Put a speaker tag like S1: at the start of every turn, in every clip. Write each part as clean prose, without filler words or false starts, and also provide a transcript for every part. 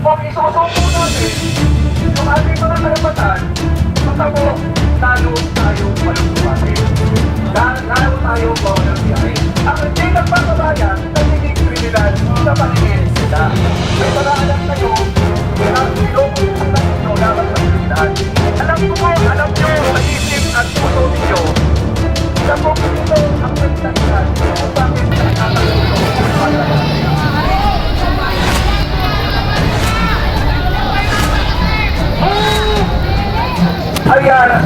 S1: Kung isusuko natin yung ating mga karapatan, matamo, talo tayo maluluwasin. Lalo tayo mawalang biyahe. Ang hindi nagpapabayan, nagiging kriminal sa paningin sila. May mga alam kayo, ang silong sila ninyo laban sa kriminal. Alam ko po, alam nyo, sa isip at puso ninyo, na kung ito ang nagtagyan, kung bakit nakakatulong para ayan,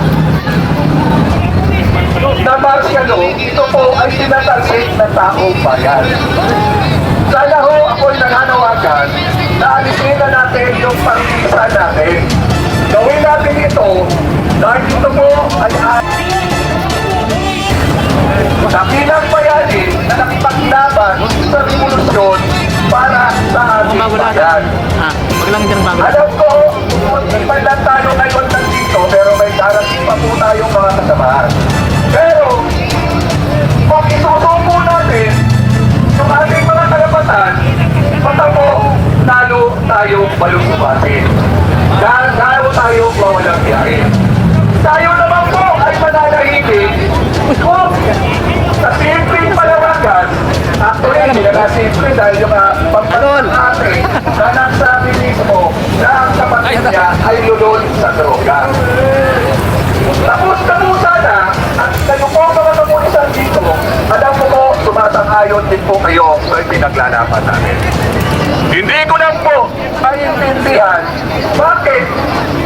S1: na Marciano, ito po ay sinatalsik ng taong bayan. Sana ho ako'y nananawagan na alisin na natin yung pangkisa natin. Gawin natin ito dahil ito po ay dakilang bayani na nakipaglaban sa revolusyon para sa ating bayan. Alam ko, hindi man lang tayo ngayon nandito, pero may darating pa po tayong mga kasamahan. Pero, kung isusuko natin yung ating mga karapatan, matamo, lalo tayo malulubasin. Lalo tayo mawalang biyahe. Tayo naman po ay mananahimik kung sa simpleng palawagan, actually, hindi na simple dahil yung pagpanoon natin na nagsabi mismo na ang kapatid niya ay lulol sa droga. Tapos na po sana, at kayo po mga kapulisan dito, alam ko po, sumasang-ayon din po kayo sa pinaglalaban natin. Hindi ko lang po maintindihan bakit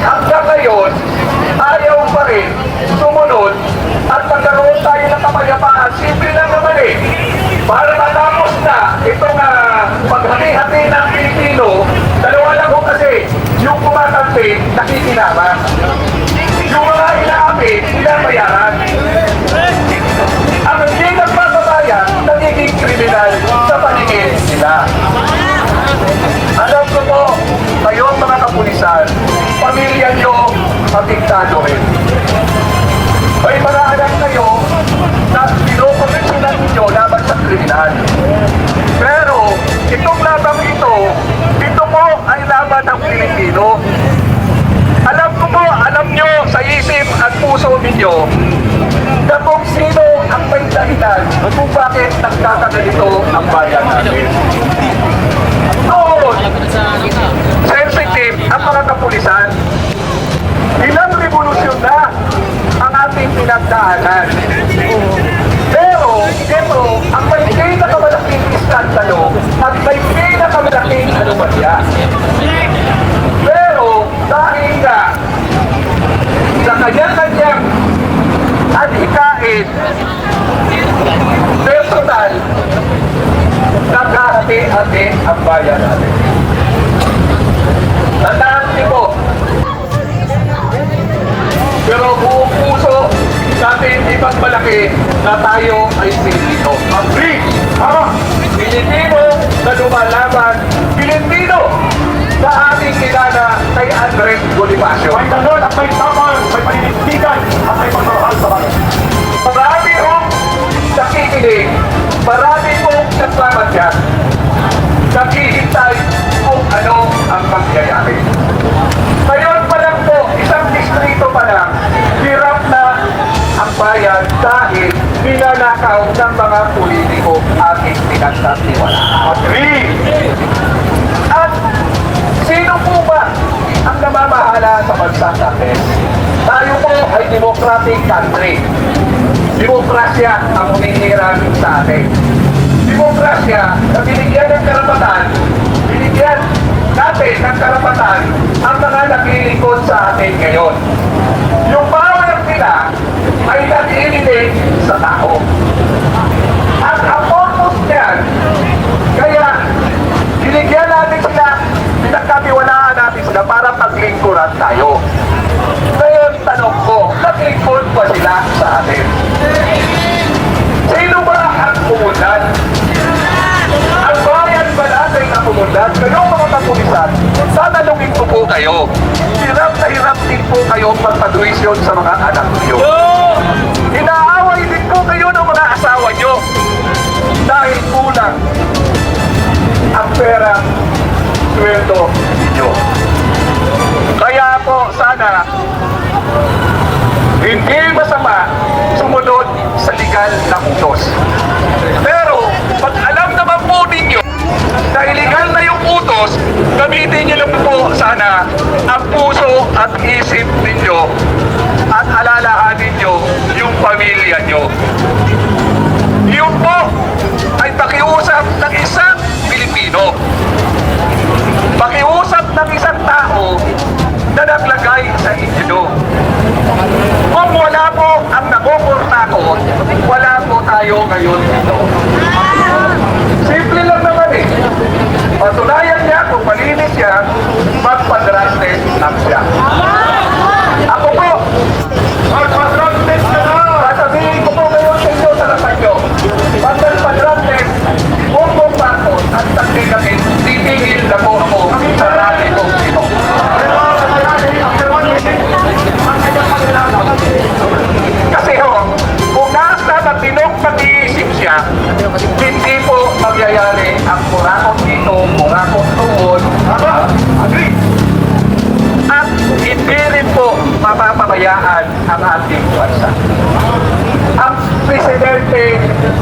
S1: hanggang ngayon ayaw pa rin sumunod at magkaroon tayo ng kapayapaan. Simple lang naman eh. Para matapos na itong paghati-hati ng Pilipino, dalawa lang ko kasi yung kumakampi, nakikinama. Yung mga inaapi, pinabayaran. Ang hindi nagpapabayan, nagiging kriminal sa paningin nila. Alam ko po, kayo mga kapulisan, pamilya nyo, apektado rin. May mga anak kayo na pinokomisyonan ninyo laban sa kriminal. Pero, itong labang ito po ay laban ng Pilipino. Alam ko po, alam nyo sa isip at puso ninyo na kung sino ang may dahilan kung bakit nagkakaganito ang bayan natin. Noon, sensitive ang mga kapulisan. Ilang revolusyon na ang ating pinagdaanan. Pero, ito, ang may pinakamalaking iskandalo at may pinakamalaking anomalya. Pero, dahil nga sa kanya-kanyang adhikain, personal, nagkahati-hati ang bayan natin. Tandaan niyo po, pero buong puso natin ipagmalaki na tayo ay Pilipino. Agree! Pilipino na lumalaban, Pilipino na ating kilala kay Andres Bonifacio. May tanong at may tamang, may paninindigan at may pagmamahal sa bayan. Marami hong nakikinig, marami hong nagmamadyan, naghihintay kung ano ang pangyayari. Ngayon pa lang po, isang distrito pa lang, hirap na ang bayan dahil ninanakaw ng mga politiko ating pinagtatiwalaan. Agree! At sino po ba ang namamahala sa bansa natin? Tayo po ay democratic country. Demokrasya ang humihiran sa atin. Demokrasya na binigyan ng karapatan, binigyan natin ng karapatan ang mga naglilingkod sa atin ngayon. Yung power nila ay naglilinig sa tao. At ang purpose niyan, kaya binigyan natin sila, pinagkatiwalaan natin sila para paglingkuran tayo. Ngayon, tanong ko, naglingkod ba sila sa atin? Sino ba ang pumundan? Ang bayan ba natin ang pumundan? Kayong mga kapulisan, tatanungin ko po kayo. Hirap na hirap din po kayo magpagwisyon sa mga anak niyo. Inaaway din po kayo ng mga asawa niyo dahil kulang ang pera, sweldo niyo. Marcos, gamitin niyo lang po sana ang puso at isip ninyo at alalahanin niyo yung pamilya niyo. Yun po ay pakiusap ng isang Pilipino. Pakiusap ng isang tao na naglagay sa inyo. Kung wala po ang nakukurtakot, wala po tayo ngayon dito. Simple lang naman eh. Patunayan niya kung malinis siya, magpa-drug test lang siya. Ako po, magpa-drug test na na. Sasabihin ko po ngayon sa inyo sa lahat nyo. Magpa-drug test, kung takot at tagdikatin, titigil na po ako sa rally ko dito. Kasi ho, kung nasa matinong pag-iisip siya, hindi po magyayari ang kurakot dito, kurakot tuon, at hindi rin po mapapabayaan ang ating bansa. Ang presidente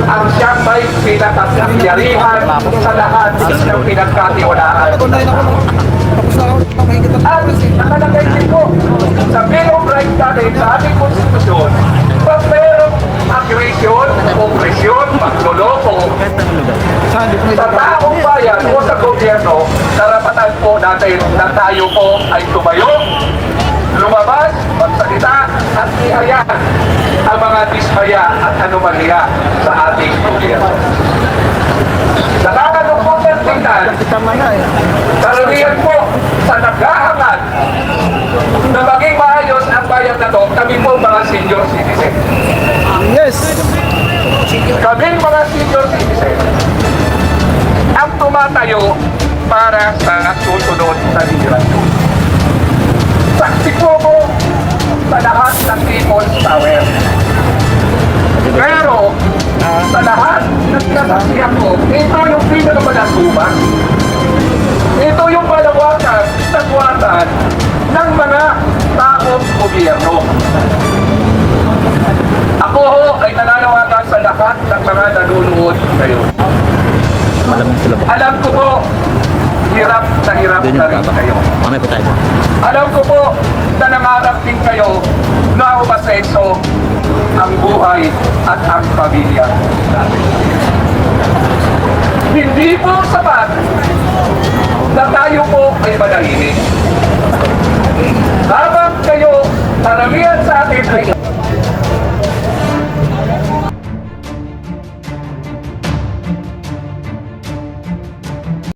S1: ang siyang may pinakapangyarihan sa lahat ng pinagkatiwalaan. At nakalagay din po sa Bill of Rights natin sa ating konstitusyon, pag mayroong aggression, opresyon, pagluloko sa taong bayan o sa gobyerno, karapatan po natin na tayo po ay tumayo, lumabas, magsalita at ihayag ang mga dismaya at anomalya sa ating gobyerno. Nakakalungkot ng tingnan, karamihan po sa naghahangad na maging maayos ang bayan na to, kami po mga senior citizen.
S2: Yes!
S1: Kaming mga senior citizen ang tumatayo para sa susunod na henerasyon. Saksi po ko sa lahat ng people's power. Pero sa lahat ng kasaksiyan ko, ito yung pinakamalasuman. Ito yung palawakan sa kuwatan ng mga taong gobyerno. Ako ho ay nananawagan sa lahat ng mga nanonood ngayon. Alam ko po, hirap na rin kayo. Alam ko po na nangarap din kayo na umasenso ang buhay at ang pamilya natin. Hindi po sapat na tayo po ay manahimik. Habang kayo, karamihan sa atin ay